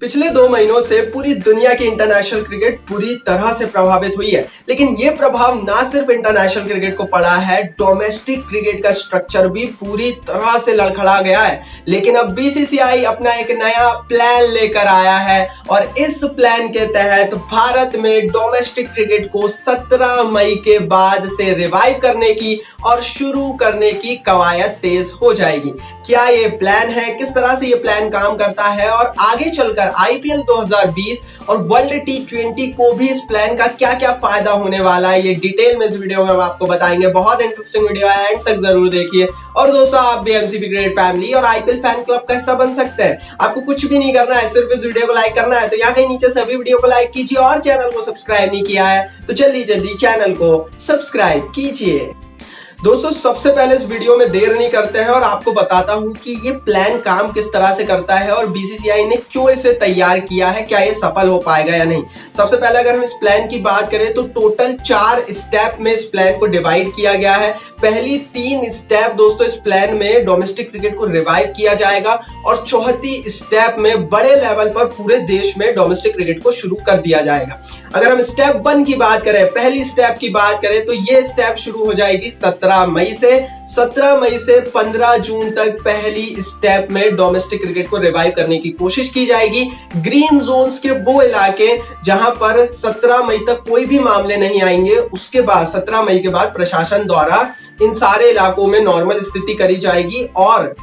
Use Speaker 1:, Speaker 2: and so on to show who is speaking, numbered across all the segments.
Speaker 1: पिछले 2 महीनों से पूरी दुनिया की इंटरनेशनल क्रिकेट पूरी तरह से प्रभावित हुई है, लेकिन ये प्रभाव ना सिर्फ इंटरनेशनल क्रिकेट को पड़ा है, डोमेस्टिक क्रिकेट का स्ट्रक्चर भी पूरी तरह से लड़खड़ा गया है। लेकिन अब बीसीसीआई अपना एक नया प्लान लेकर आया है और इस प्लान के तहत भारत में डोमेस्टिक क्रिकेट को 17 मई के बाद से रिवाइव करने की और शुरू करने की कवायद तेज हो जाएगी। क्या ये प्लान है, किस तरह से ये प्लान काम करता है और आगे चलकर आईपीएल 2020 और वर्ल्ड टी20 को भी इस प्लान का क्या क्या फायदा होने वाला है, ये डिटेल में इस वीडियो में हम आपको बताएंगे। बहुत इंटरेस्टिंग वीडियो है, एंड तक जरूर देखिए। और दोस्तों, आप भी एमसीबी क्रिकेट फैमिली और आईपीएल फैन क्लब का हिस्सा बन सकते हैं। आपको कुछ भी नहीं करना है, सिर्फ इस वीडियो को लाइक करना है। तो यहाँ कहीं नीचे सभी वीडियो को लाइक कीजिए और चैनल को सब्सक्राइब नहीं किया है तो जल्दी चैनल को सब्सक्राइब कीजिए। दोस्तों, सबसे पहले इस वीडियो में देर नहीं करते हैं और आपको बताता हूं कि ये प्लान काम किस तरह से करता है और बीसीसीआई ने क्यों इसे तैयार किया है, क्या ये सफल हो पाएगा या नहीं। सबसे पहले अगर हम इस प्लान की बात करें तो टोटल 4 स्टेप में इस प्लान को डिवाइड किया गया है। पहली 3 स्टेप दोस्तों इस प्लान में डोमेस्टिक क्रिकेट को रिवाइव किया जाएगा और चौथी स्टेप में बड़े लेवल पर पूरे देश में डोमेस्टिक क्रिकेट को शुरू कर दिया जाएगा। अगर हम स्टेप 1 की बात करें, पहली स्टेप की बात करें तो ये स्टेप शुरू हो जाएगी 17 मई से 15 जून तक पहली स्टेप में डोमेस्टिक क्रिकेट को रिवाइव करने की कोशिश की जाएगी। ग्रीन जोन्स के वो इलाके जहां पर 17 मई तक कोई भी मामले नहीं आएंगे, उसके बाद 17 मई के बाद प्रशासन द्वारा इन सारे इलाकों में नॉर्मल स्थिति करी जाएगी और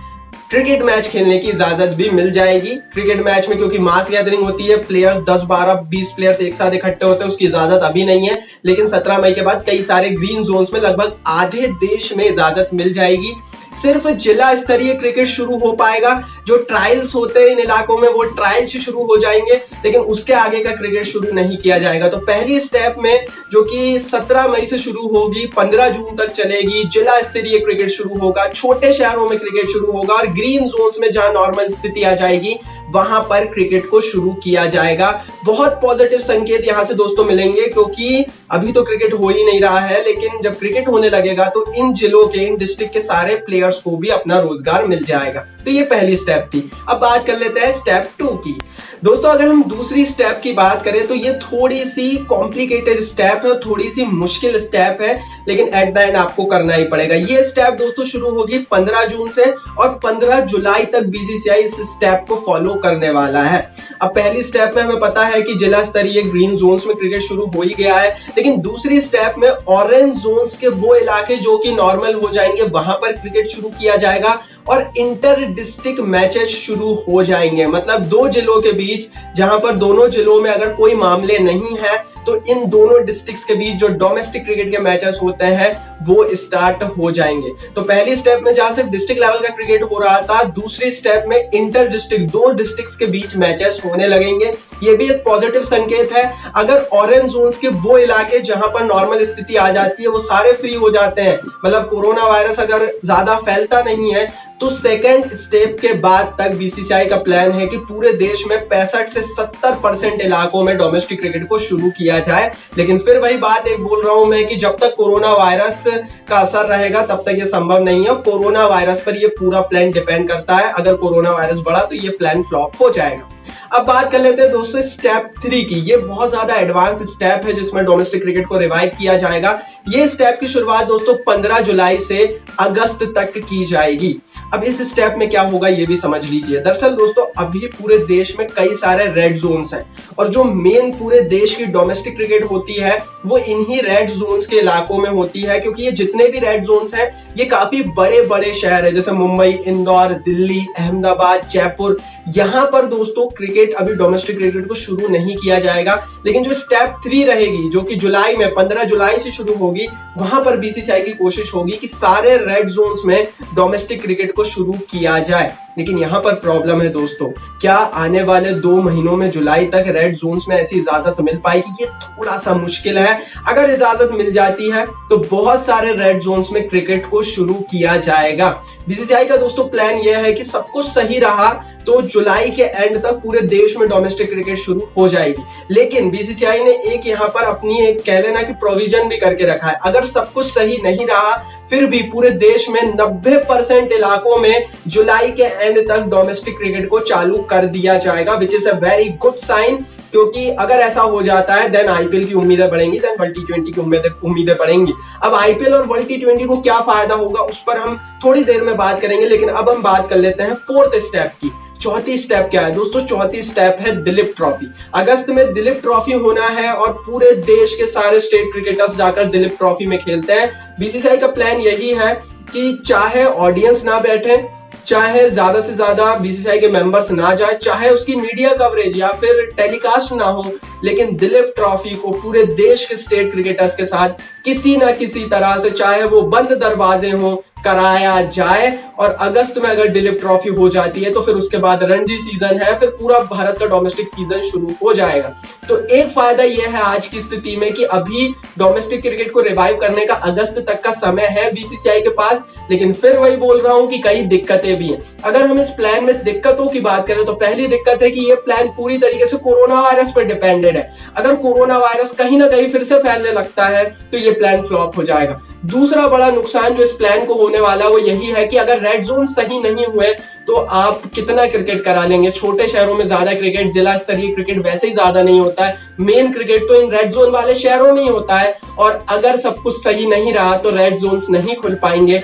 Speaker 1: क्रिकेट मैच खेलने की इजाजत भी मिल जाएगी। क्रिकेट मैच में क्योंकि मास गैदरिंग होती है, प्लेयर्स 10, 12, 20 प्लेयर्स एक साथ इकट्ठे होते हैं, उसकी इजाजत अभी नहीं है। लेकिन 17 मई के बाद कई सारे ग्रीन जोन्स में लगभग आधे देश में इजाजत मिल जाएगी। सिर्फ जिला स्तरीय क्रिकेट शुरू हो पाएगा। जो ट्रायल्स होते हैं इन इलाकों में वो ट्रायल्स ही शुरू हो जाएंगे, लेकिन उसके आगे का क्रिकेट शुरू नहीं किया जाएगा। तो पहली स्टेप में जो कि 17 मई से शुरू होगी, 15 जून तक चलेगी, जिला स्तरीय क्रिकेट शुरू होगा, छोटे शहरों में क्रिकेट शुरू होगा और ग्रीन जोन्स में जहां नॉर्मल स्थिति आ जाएगी वहां पर क्रिकेट को शुरू किया जाएगा। बहुत पॉजिटिव संकेत यहां से दोस्तों मिलेंगे, क्योंकि अभी तो क्रिकेट हो ही नहीं रहा है, लेकिन जब क्रिकेट होने लगेगा तो इन जिलों के, इन डिस्ट्रिक्ट के सारे प्लेयर्स को भी अपना रोजगार मिल जाएगा। तो ये पहली स्टेप थी। अब बात कर लेते हैं स्टेप 2 की। दोस्तों, अगर हम दूसरी स्टेप की बात करें तो ये थोड़ी सी कॉम्प्लिकेटेड स्टेप है, थोड़ी सी मुश्किल स्टेप है, लेकिन एट द एंड आपको करना ही पड़ेगा। ये स्टेप दोस्तों शुरू होगी 15 जून से और 15 जुलाई तक बीसीसीआई इस स्टेप को फॉलो करने वाला है। अब पहली स्टेप में हमें पता है कि जिला स्तरीय ग्रीन जोन्स में क्रिकेट शुरू हो ही गया है, लेकिन दूसरी स्टेप में ऑरेंज जोन्स के वो इलाके जो कि नॉर्मल हो जाएंगे वहां पर क्रिकेट शुरू किया जाएगा और इंटर डिस्ट्रिक्ट मैचेस शुरू हो जाएंगे। मतलब 2 जिलों के बीच, जहां पर दोनों जिलों में अगर कोई मामले नहीं है तो इन दोनों डिस्ट्रिक्ट्स के बीच जो डोमेस्टिक क्रिकेट के मैचेस होते हैं वो स्टार्ट हो जाएंगे। तो पहली स्टेप में जहां सिर्फ डिस्ट्रिक्ट लेवल का क्रिकेट हो रहा था, दूसरी स्टेप में इंटर डिस्ट्रिक्ट 2 डिस्ट्रिक्ट्स के बीच मैचेस होने लगेंगे। ये भी एक पॉजिटिव संकेत है। अगर ऑरेंज जोन्स के वो इलाके जहां पर नॉर्मल स्थिति आ जाती है वो सारे फ्री हो जाते हैं, मतलब कोरोना वायरस अगर ज्यादा फैलता नहीं है, तो सेकेंड स्टेप के बाद तक बीसीसीआई का प्लान है कि पूरे देश में 65 से 70% इलाकों में डोमेस्टिक क्रिकेट को शुरू किया जाए। लेकिन फिर वही बात एक बोल रहा हूं मैं कि जब तक कोरोना वायरस का असर रहेगा तब तक ये संभव नहीं है। कोरोना वायरस पर ये पूरा प्लान डिपेंड करता है। अगर कोरोना वायरस बढ़ा तो ये प्लान फ्लॉप हो जाएगा। अब बात कर लेते हैं दोस्तों स्टेप 3 की। ये बहुत ज्यादा एडवांस स्टेप है जिसमें डोमेस्टिक क्रिकेट को रिवाइव किया जाएगा। ये स्टेप की शुरुआत दोस्तों 15 जुलाई से अगस्त तक की जाएगी। अब इस स्टेप में क्या होगा ये भी समझ लीजिए। दरअसल दोस्तों, अभी पूरे देश में कई सारे रेड जोन्स हैं और जो मेन पूरे देश की डोमेस्टिक क्रिकेट होती है वो इन्हीं रेड जोन्स के इलाकों में होती है, क्योंकि ये जितने भी रेड जोन्स हैं ये काफी बड़े बड़े शहर है, जैसे मुंबई, इंदौर, दिल्ली, अहमदाबाद, जयपुर। यहाँ पर दोस्तों क्रिकेट अभी डोमेस्टिक क्रिकेट को शुरू नहीं किया जाएगा। लेकिन जो स्टेप 3 रहेगी, जो कि जुलाई में 15 जुलाई से शुरू होगी, वहां पर बीसीसीआई की कोशिश होगी कि सारे रेड जोन्स में डोमेस्टिक क्रिकेट को शुरू किया जाए। लेकिन यहां पर प्रॉब्लम है दोस्तों, क्या आने वाले 2 महीनों में जुलाई तक रेड जोन्स में ऐसी इजाजत मिल पाएगी? ये थोड़ा सा मुश्किल है। अगर इजाजत मिल जाती है तो बहुत सारे रेड जोन्स में क्रिकेट को शुरू किया जाएगा। बीसीसीआई का दोस्तों प्लान यह है कि सब कुछ सही रहा तो जुलाई के एंड तक पूरे देश में डोमेस्टिक क्रिकेट शुरू हो जाएगी। लेकिन बीसीसीआई ने एक यहाँ पर अपनी एक कह लेना कि प्रोविजन भी करके रखा है। अगर सब कुछ सही नहीं रहा फिर भी पूरे देश में 90% इलाकों में जुलाई के एंड तक डोमेस्टिक क्रिकेट को चालू कर दिया जाएगा, which is a very good sign, क्योंकि अगर ऐसा हो जाता है देन आईपीएल की उम्मीदें बढ़ेंगी, देन वर्ल्ड टी20 की उम्मीदें बढ़ेंगी। अब आईपीएल और वर्ल्ड टी20 को क्या फायदा होगा उस पर हम थोड़ी देर में बात करेंगे, लेकिन अब हम बात कर लेते हैं फोर्थ स्टेप की। चौथी स्टेप क्या है दोस्तों? चौथी स्टेप है दिलीप ट्रॉफी। अगस्त में दिलीप ट्रॉफी होना है और पूरे देश के सारे स्टेट क्रिकेटर्स जाकर दिलीप ट्रॉफी में खेलते हैं। बीसीसीआई का प्लान यही है कि चाहे ऑडियंस ना बैठे, चाहे ज्यादा से ज्यादा बीसीसीआई के मेंबर्स ना जाए, चाहे उसकी मीडिया कवरेज या फिर टेलीकास्ट ना हो, लेकिन दिलीप ट्रॉफी को पूरे देश के स्टेट क्रिकेटर्स के साथ किसी ना किसी तरह से, चाहे वो बंद दरवाजे हो, कराया जाए। और अगस्त में अगर दिलीप ट्रॉफी हो जाती है तो फिर उसके बाद रणजी सीजन है, फिर पूरा भारत का डोमेस्टिक सीजन शुरू हो जाएगा। तो एक फायदा यह है आज की स्थिति में कि अभी डोमेस्टिक क्रिकेट को रिवाइव करने का अगस्त तक का समय है बीसीसीआई के पास, लेकिन फिर वही बोल रहा हूं कि कई दिक्कतें भी हैं। अगर हम इस प्लान में दिक्कतों की बात करें तो पहली दिक्कत है कि यह प्लान पूरी तरीके से कोरोना वायरस पर डिपेंडेड है। अगर कोरोना वायरस कहीं ना कहीं फिर से फैलने लगता है तो यह प्लान फ्लॉप हो जाएगा। दूसरा बड़ा नुकसान जो इस प्लान को होने वाला है वो यही है कि अगर रेड जोन सही नहीं हुए तो आप कितना क्रिकेट करा लेंगे। छोटे शहरों में ज्यादा क्रिकेट, जिला स्तरीय क्रिकेट वैसे ही ज्यादा नहीं होता है, मेन क्रिकेट तो इन रेड जोन वाले शहरों में ही होता है। और अगर सब कुछ सही नहीं रहा तो रेड जोन्स नहीं खुल पाएंगे।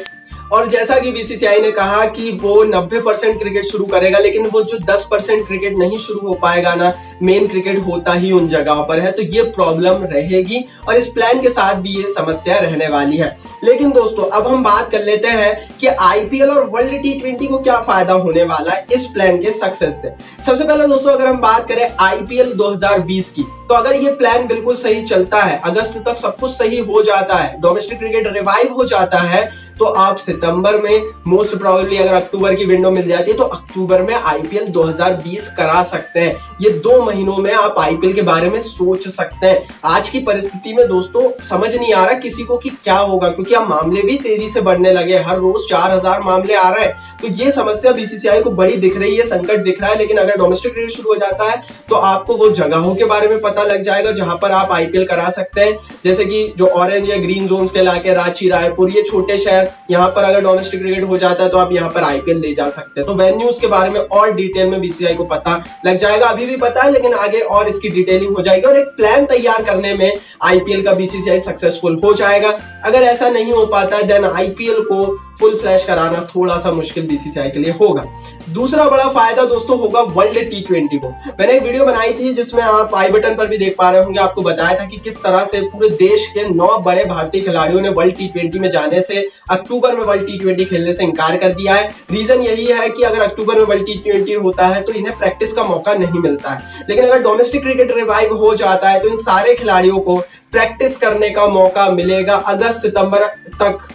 Speaker 1: और जैसा कि बीसीसीआई ने कहा कि वो 90% क्रिकेट शुरू करेगा, लेकिन वो जो 10% क्रिकेट नहीं शुरू हो पाएगा ना, मेन क्रिकेट होता ही उन जगहों पर है, तो ये प्रॉब्लम रहेगी और इस प्लान के साथ भी ये समस्या रहने वाली है। लेकिन दोस्तों अब हम बात कर लेते हैं कि आईपीएल और वर्ल्ड टी20 को क्या फायदा होने वाला है इस प्लान के सक्सेस से। सबसे पहले दोस्तों अगर हम बात करें आईपीएल 2020 की, तो अगर ये प्लान बिल्कुल सही चलता है, अगस्त तक सब कुछ सही हो जाता है, डोमेस्टिक क्रिकेट रिवाइव हो जाता है, तो आप सितंबर में, मोस्ट प्रोबेबली अगर अक्टूबर की विंडो मिल जाती है तो अक्टूबर में आईपीएल 2020 करा सकते हैं। ये 2 महीनों में आप आईपीएल के बारे में सोच सकते हैं। आज की परिस्थिति में दोस्तों समझ नहीं आ रहा किसी को कि क्या होगा, क्योंकि अब मामले भी तेजी से बढ़ने लगे, हर रोज 4000 मामले आ रहे हैं। तो ये समस्या बीसीसीआई को बड़ी दिख रही है, संकट दिख रहा है। लेकिन अगर डोमेस्टिक क्रिकेट शुरू हो जाता है तो आपको वो जगहों के बारे में पता लग जाएगा जहां पर आप आईपीएल करा सकते हैं, जैसे कि जो ऑरेंज या ग्रीन जोन्स के इलाके, रांची, रायपुर, ये छोटे शहर, यहाँ पर अगर डोमेस्टिक क्रिकेट हो जाता है तो आप यहाँ पर आईपीएल ले जा सकते हैं। तो वेन्यूज के बारे में और डिटेल में बीसीसीआई को पता लग जाएगा, अभी भी पता है लेकिन आगे और इसकी डिटेलिंग हो जाएगी और एक प्लान तैयार करने में आईपीएल का बीसीसीआई सक्सेसफुल हो जाएगा। अगर ऐसा नहीं हो पाता है देन आईपीएल को फुल फ्लैश कराना थोड़ा सा मुश्किल बीसीसीआई के लिए होगा। दूसरा बड़ा फायदा दोस्तों होगा वर्ल्ड टी20 को। मैंने एक वीडियो बनाई थी जिसमें आप आई बटन पर भी देख पा रहे होंगे, आपको बताया था कि किस तरह से पूरे देश के 9 बड़े भारतीय खिलाड़ियों ने वर्ल्ड टी20 में जाने से, अक्टूबर में वर्ल्ड टी20 खेलने से इनकार कर दिया है। रीजन यही है कि अगर अक्टूबर में वर्ल्ड टी20 होता है तो इन्हें प्रैक्टिस का मौका नहीं मिलता है, लेकिन अगर डोमेस्टिक क्रिकेट रिवाइव हो जाता है तो इन सारे खिलाड़ियों को प्रैक्टिस करने का मौका मिलेगा। अगस्त सितंबर तक,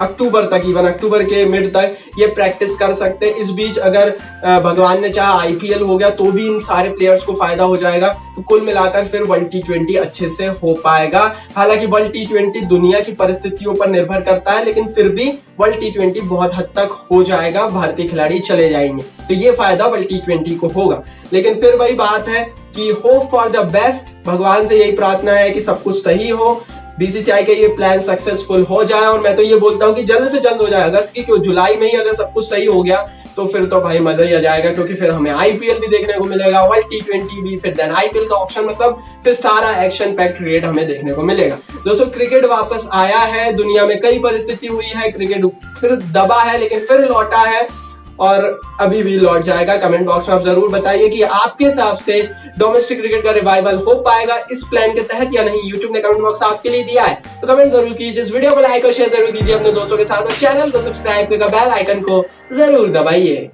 Speaker 1: अक्टूबर तक, इवन अक्टूबर के मिड तक ये प्रैक्टिस कर सकते हैं। इस बीच अगर भगवान ने चाहा आईपीएल हो गया तो भी इन सारे प्लेयर्स को फायदा हो जाएगा। तो कुल मिलाकर फिर वर्ल्ड टी20 अच्छे से हो पाएगा। हालांकि वर्ल्ड टी20 दुनिया की परिस्थितियों पर निर्भर करता है, लेकिन फिर भी वर्ल्ड टी20 बहुत हद तक हो जाएगा, भारतीय खिलाड़ी चले जाएंगे, तो ये फायदा वर्ल्ड टी20 को होगा। लेकिन फिर वही बात है कि होप फॉर द बेस्ट, भगवान से यही प्रार्थना है कि सब कुछ सही हो, बीसीसीआई का ये प्लान सक्सेसफुल हो जाए। और मैं तो ये बोलता हूँ कि जल्द से जल्द हो जाए, अगस्त की क्यों, जुलाई में ही अगर सब कुछ सही हो गया तो फिर तो भाई मजा ही आ जाएगा, क्योंकि फिर हमें आईपीएल भी देखने को मिलेगा, वर्ल्ड टी20 भी, फिर देन आईपीएल का ऑप्शन, मतलब फिर सारा एक्शन पैक्ड क्रिकेट हमें देखने को मिलेगा। दोस्तों क्रिकेट वापस आया है, दुनिया में कई परिस्थिति हुई है, क्रिकेट फिर दबा है लेकिन फिर लौटा है और अभी भी लौट जाएगा। कमेंट बॉक्स में आप जरूर बताइए कि आपके हिसाब से डोमेस्टिक क्रिकेट का रिवाइवल हो पाएगा इस प्लान के तहत या नहीं। यूट्यूब ने कमेंट बॉक्स आपके लिए दिया है तो कमेंट जरूर कीजिए, इस वीडियो को लाइक और शेयर जरूर कीजिए अपने दोस्तों के साथ और चैनल को सब्सक्राइब करके बेल आइकन को जरूर दबाइए।